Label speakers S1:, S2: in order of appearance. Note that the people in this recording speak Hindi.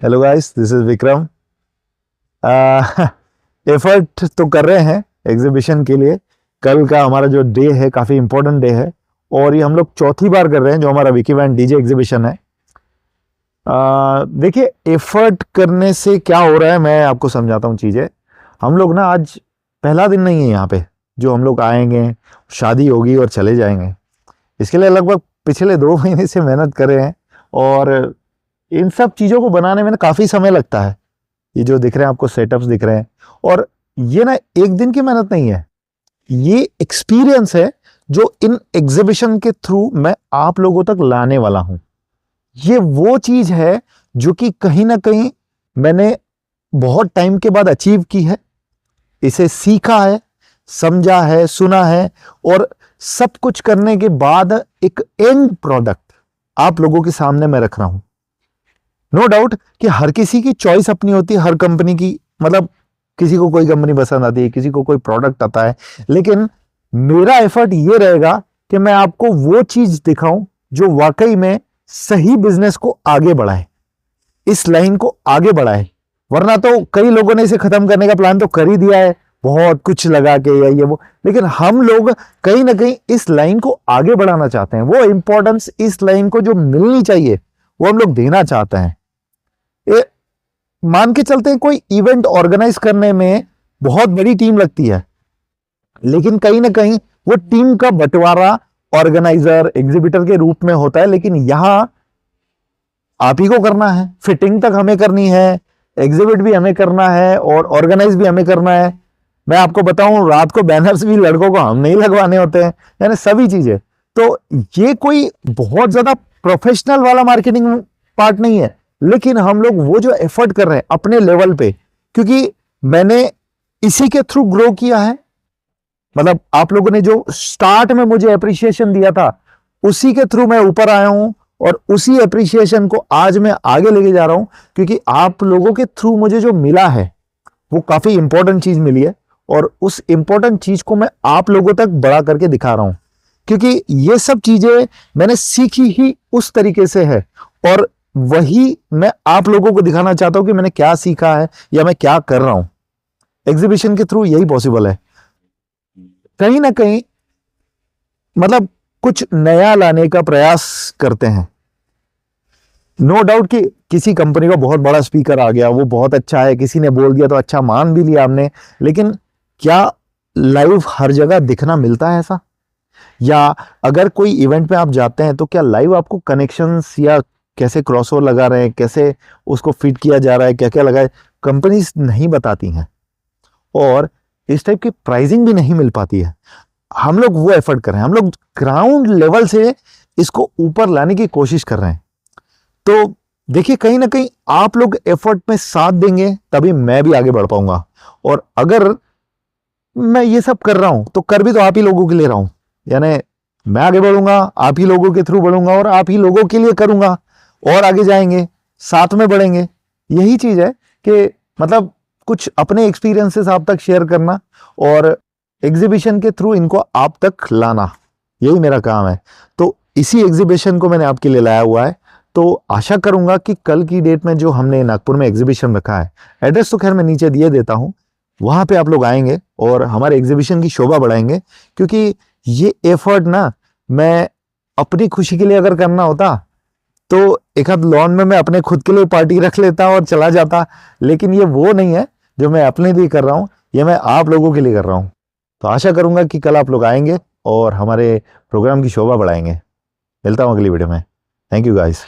S1: Hello guys, this is Vikram. Effort तो कर रहे हैं एग्जीबिशन के लिए। कल का हमारा जो डे है काफ़ी इम्पोर्टेंट डे है और ये हम लोग चौथी बार कर रहे हैं जो हमारा विकी वैन डीजे एग्जीबिशन है। देखिए, एफर्ट करने से क्या हो रहा है मैं आपको समझाता हूँ चीज़ें। हम लोग ना आज पहला दिन नहीं है यहाँ पे जो हम लोग आएंगे, शादी होगी और चले जाएंगे। इसके लिए लगभग पिछले 2 महीने से मेहनत कर रहे हैं और इन सब चीज़ों को बनाने में ना काफ़ी समय लगता है। ये जो दिख रहे हैं आपको सेटअप्स दिख रहे हैं, और ये ना एक दिन की मेहनत नहीं है, ये एक्सपीरियंस है जो इन एग्जीबिशन के थ्रू मैं आप लोगों तक लाने वाला हूं। ये वो चीज़ है जो कि कहीं ना कहीं मैंने बहुत टाइम के बाद अचीव की है, इसे सीखा है, समझा है, सुना है, और सब कुछ करने के बाद एक एंड प्रोडक्ट आप लोगों के सामने मैं रख रहा हूं। नो डाउट कि हर किसी की चॉइस अपनी होती है, हर कंपनी की, मतलब किसी को कोई कंपनी पसंद आती है, किसी को कोई प्रोडक्ट आता है, लेकिन मेरा एफर्ट ये रहेगा कि मैं आपको वो चीज दिखाऊं जो वाकई में सही बिजनेस को आगे बढ़ाए, इस लाइन को आगे बढ़ाए। वरना तो कई लोगों ने इसे खत्म करने का प्लान तो कर ही दिया है, बहुत कुछ लगा के या ये वो, लेकिन हम लोग कहीं ना कहीं इस लाइन को आगे बढ़ाना चाहते हैं। वो इंपॉर्टेंस इस लाइन को जो मिलनी चाहिए वो हम लोग देना चाहते हैं। मान के चलते हैं कोई इवेंट ऑर्गेनाइज करने में बहुत बड़ी टीम लगती है, लेकिन कहीं ना कहीं वो टीम का बंटवारा ऑर्गेनाइजर, एग्जीबिटर के रूप में होता है। लेकिन यहां आप ही को करना है, फिटिंग तक हमें करनी है, एग्जिबिट भी हमें करना है और ऑर्गेनाइज भी हमें करना है। मैं आपको बताऊं, रात को बैनर्स भी लड़कों को हम नहीं लगवाने होते हैं, यानी सभी चीजें। तो ये कोई बहुत ज्यादा प्रोफेशनल वाला मार्केटिंग पार्ट नहीं है, लेकिन हम लोग वो जो एफर्ट कर रहे हैं अपने लेवल पे, क्योंकि मैंने इसी के थ्रू ग्रो किया है। मतलब आप लोगों ने जो स्टार्ट में मुझे अप्रिसिएशन दिया था, उसी के थ्रू मैं ऊपर आया हूं और उसी अप्रिसिएशन को आज मैं आगे लेके जा रहा हूं, क्योंकि आप लोगों के थ्रू मुझे जो मिला है वो काफी इंपॉर्टेंट चीज मिली है और उस इंपॉर्टेंट चीज को मैं आप लोगों तक बड़ा करके दिखा रहा हूं, क्योंकि ये सब चीजें मैंने सीखी ही उस तरीके से है और वही मैं आप लोगों को दिखाना चाहता हूं कि मैंने क्या सीखा है या मैं क्या कर रहा हूं। एग्जीबिशन के थ्रू यही पॉसिबल है। कहीं ना कहीं मतलब कुछ नया लाने का प्रयास करते हैं। नो डाउट कि किसी कंपनी का बहुत बड़ा स्पीकर आ गया, वो बहुत अच्छा है, किसी ने बोल दिया तो अच्छा मान भी लिया हमने, लेकिन क्या लाइव हर जगह दिखना मिलता है ऐसा? या अगर कोई इवेंट में आप जाते हैं तो क्या लाइव आपको कनेक्शंस या कैसे क्रॉसओवर लगा रहे हैं, कैसे उसको फिट किया जा रहा है, क्या क्या लगा है, कंपनीज नहीं बताती हैं और इस टाइप की प्राइसिंग भी नहीं मिल पाती है। हम लोग वो एफर्ट कर रहे हैं, हम लोग ग्राउंड लेवल से इसको ऊपर लाने की कोशिश कर रहे हैं। तो देखिए, कहीं ना कहीं आप लोग एफर्ट में साथ देंगे तभी मैं भी आगे बढ़ पाऊंगा। और अगर मैं ये सब कर रहा हूं तो कर भी तो आप ही लोगों के लिए रहा हूं, यानी मैं आगे बढ़ूंगा, आप ही लोगों के थ्रू बढ़ूंगा और आप ही लोगों के लिए करूंगा और आगे जाएंगे, साथ में बढ़ेंगे। यही चीज है कि मतलब कुछ अपने एक्सपीरियंसेस आप तक शेयर करना और एग्जीबिशन के थ्रू इनको आप तक लाना, यही मेरा काम है। तो इसी एग्जीबिशन को मैंने आपके लिए लाया हुआ है। तो आशा करूंगा कि कल की डेट में जो हमने नागपुर में एग्जीबिशन रखा है, एड्रेस तो खैर मैं नीचे दिए देता हूं, वहां पे आप लोग आएंगे और हमारे एग्जीबिशन की शोभा बढ़ाएंगे। क्योंकि ये एफर्ट ना मैं अपनी खुशी के लिए अगर करना होता तो एक आध लॉन में मैं अपने खुद के लिए पार्टी रख लेता और चला जाता, लेकिन ये वो नहीं है जो मैं अपने लिए कर रहा हूँ, ये मैं आप लोगों के लिए कर रहा हूँ। तो आशा करूंगा कि कल आप लोग आएंगे और हमारे प्रोग्राम की शोभा बढ़ाएंगे। मिलता हूँ अगली वीडियो में। Thank you guys.